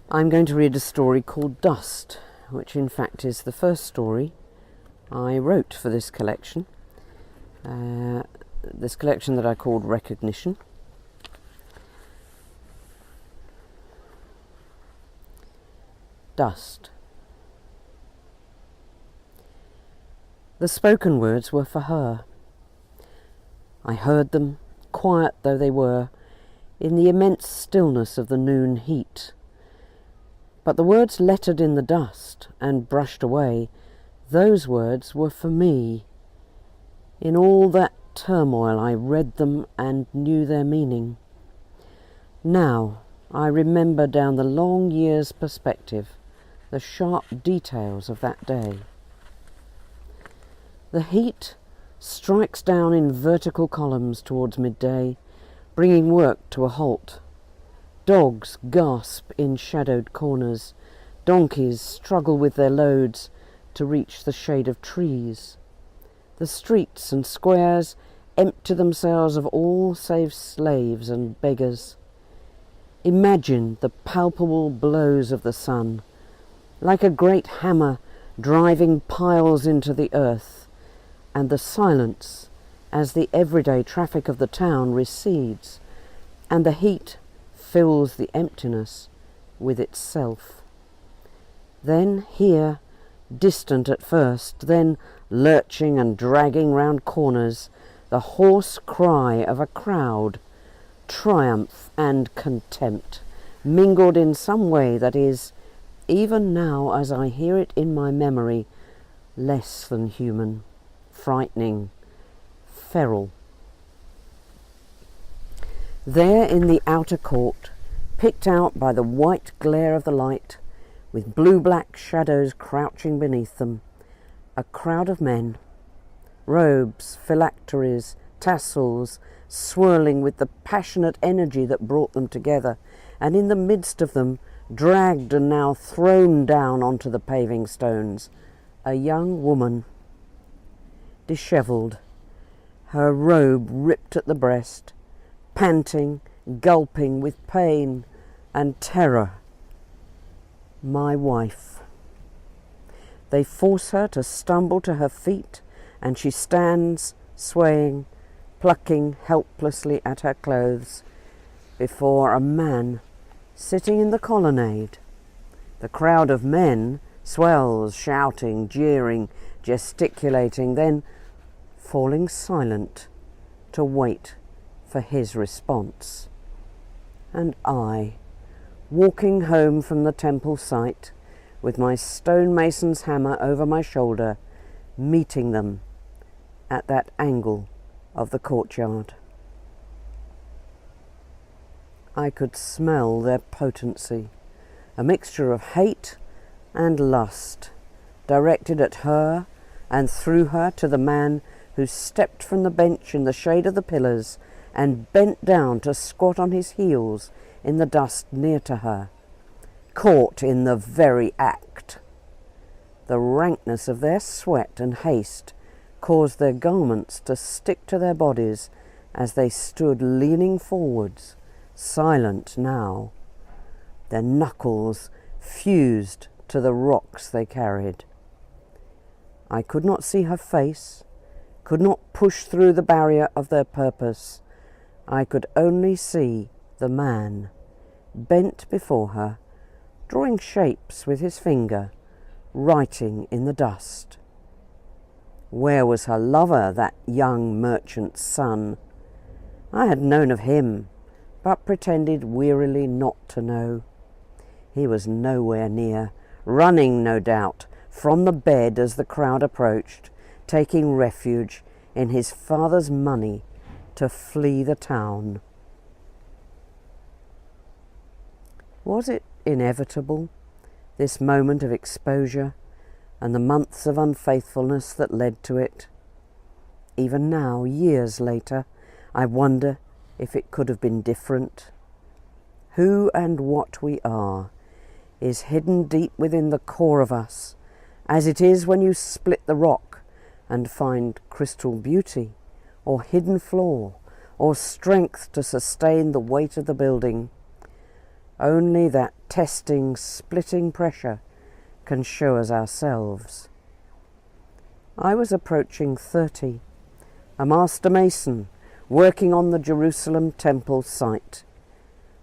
I'm going to read a story called Dust, which in fact is the first story I wrote for this collection. This collection that I called Recognition. Dust. The spoken words were for her. I heard them, quiet though they were, in the immense stillness of the noon heat. But the words lettered in the dust and brushed away, those words were for me. In all that turmoil I read them and knew their meaning. Now I remember down the long year's perspective the sharp details of that day. The heat strikes down in vertical columns towards midday, bringing work to a halt. Dogs gasp in shadowed corners. Donkeys struggle with their loads to reach the shade of trees. The streets and squares empty themselves of all save slaves and beggars. Imagine the palpable blows of the sun, like a great hammer driving piles into the earth, and the silence as the everyday traffic of the town recedes, and the heat fills the emptiness with itself. Then here, distant at first, then lurching and dragging round corners, the hoarse cry of a crowd, triumph and contempt, mingled in some way that is, even now as I hear it in my memory, less than human, frightening, feral. There in the outer court, picked out by the white glare of the light, with blue-black shadows crouching beneath them, a crowd of men, robes, phylacteries, tassels, swirling with the passionate energy that brought them together, and in the midst of them, dragged and now thrown down onto the paving stones, a young woman, dishevelled, her robe ripped at the breast, panting, gulping with pain and terror. My wife. They force her to stumble to her feet, and she stands, swaying, plucking helplessly at her clothes, before a man sitting in the colonnade. The crowd of men swells, shouting, jeering, gesticulating, then falling silent to wait for his response. And I, walking home from the temple site, with my stonemason's hammer over my shoulder, meeting them at that angle of the courtyard. I could smell their potency, a mixture of hate and lust, directed at her and through her to the man who stepped from the bench in the shade of the pillars and bent down to squat on his heels in the dust near to her, caught in the very act. The rankness of their sweat and haste caused their garments to stick to their bodies as they stood leaning forwards, silent now, their knuckles fused to the rocks they carried. I could not see her face, could not push through the barrier of their purpose. I could only see the man, bent before her, drawing shapes with his finger, writing in the dust. Where was her lover, that young merchant's son? I had known of him, but pretended wearily not to know. He was nowhere near, running, no doubt, from the bed as the crowd approached, taking refuge in his father's money to flee the town. Was it inevitable, this moment of exposure and the months of unfaithfulness that led to it? Even now, years later, I wonder if it could have been different. Who and what we are is hidden deep within the core of us, as it is when you split the rock and find crystal beauty, or hidden flaw, or strength to sustain the weight of the building. Only that testing, splitting pressure can show us ourselves. I was approaching 30, a master mason working on the Jerusalem temple site.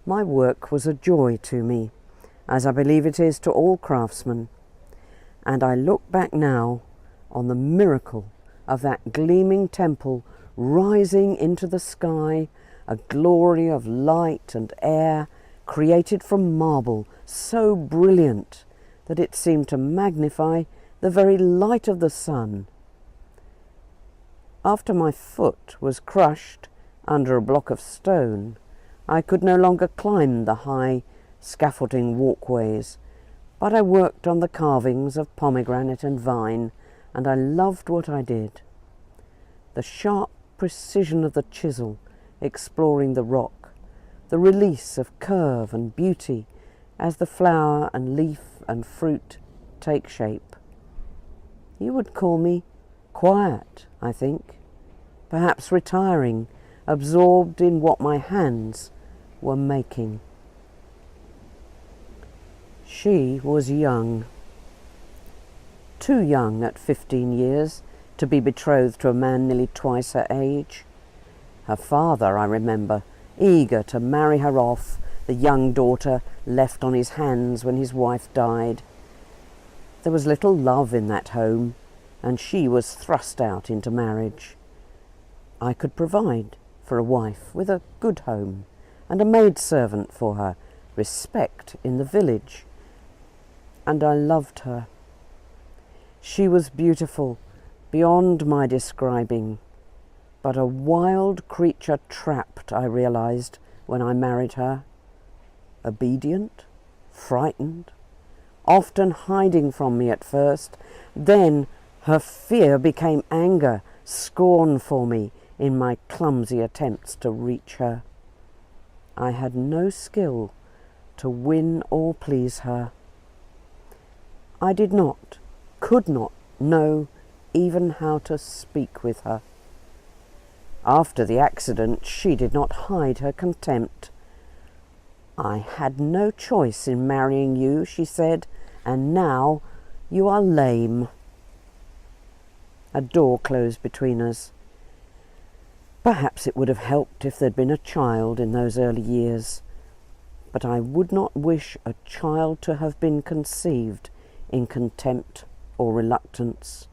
My work was a joy to me, as I believe it is to all craftsmen, and I look back now on the miracle of that gleaming temple rising into the sky, a glory of light and air created from marble so brilliant that it seemed to magnify the very light of the sun. After my foot was crushed under a block of stone, I could no longer climb the high scaffolding walkways, but I worked on the carvings of pomegranate and vine, and I loved what I did. The sharp precision of the chisel exploring the rock, the release of curve and beauty as the flower and leaf and fruit take shape. You would call me quiet, I think, perhaps retiring, absorbed in what my hands were making. She was young, too young at 15 years to be betrothed to a man nearly twice her age. Her father, I remember, eager to marry her off, the young daughter left on his hands when his wife died. There was little love in that home, and she was thrust out into marriage. I could provide for a wife with a good home, and a maidservant for her, respect in the village, and I loved her. She was beautiful beyond my describing, but a wild creature trapped, I realized when I married her. Obedient, frightened, often hiding from me at first. Then her fear became anger, scorn for me in my clumsy attempts to reach her. I had no skill to win or please her. I did not, could not know even how to speak with her. After the accident, she did not hide her contempt. "I had no choice in marrying you," she said, "and now you are lame." A door closed between us. Perhaps it would have helped if there'd been a child in those early years, but I would not wish a child to have been conceived in contempt or reluctance.